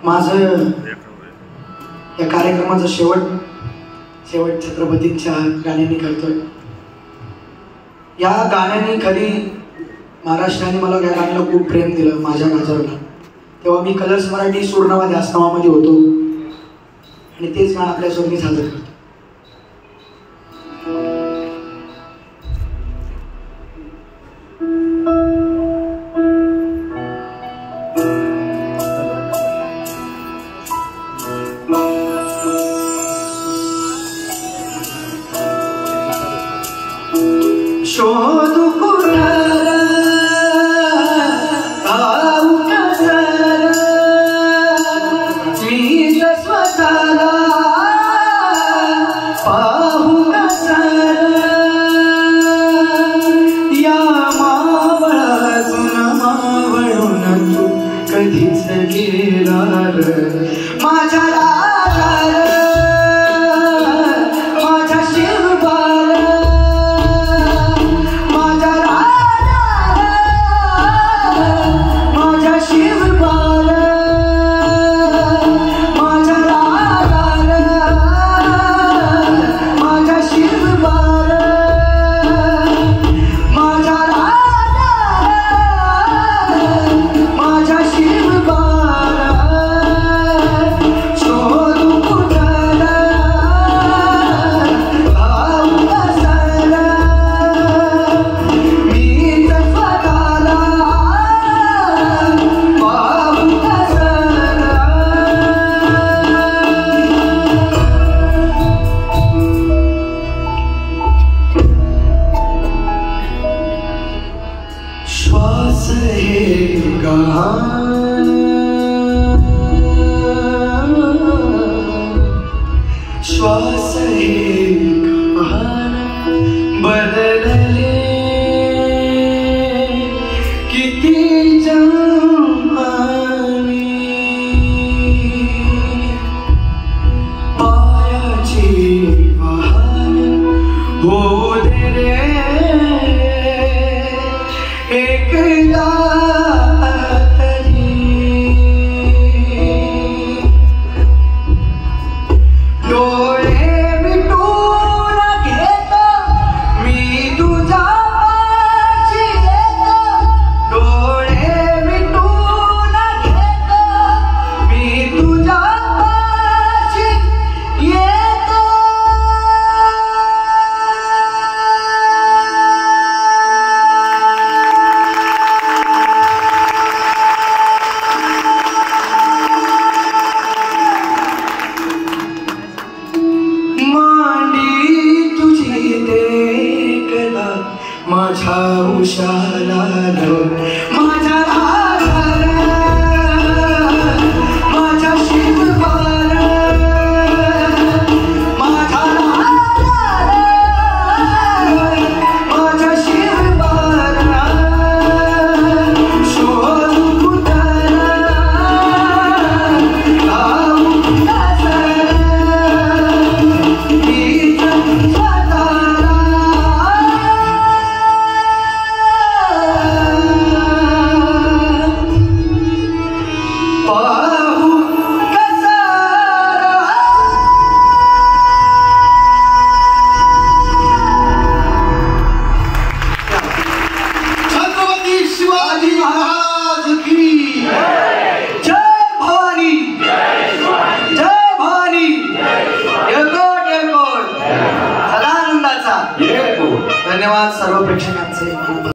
माझं या कार्यक्रमाचा शेवट छत्रपतींच्या गाण्यांनी करतोय। या गाण्याने खरी महाराष्ट्राने मला या गाण्याला खूप प्रेम दिलं माझ्या गाजावरला। तेव्हा मी कलर्स मराठी सुवर्णवादी आसनावामध्ये होतो आणि तेच गाणं आपल्यासमोर मी सादर करतो। शोधू कुणाला पाहू कशाला मी स्वतःला पाहू कशाला या मावळातून मावळून तू कधीच गेला माझ्या श्वास है गान श्वास है गान बदलले किती जन्माने पायाची वाहन हो दे रे एकला तरी डोळे मिटून घेतो मी तुझ्या पाशी येतो डोळे मिटून घेतो मी तुझ्या पाशी येतो माझ्या उशाला माझ्या माझ्या शिवबाला माझ्या शिवबाला शोधू कुणाला पाहू कशाला मीच स्वतःला धन्यवाद सर्व प्रेक्षकांचे।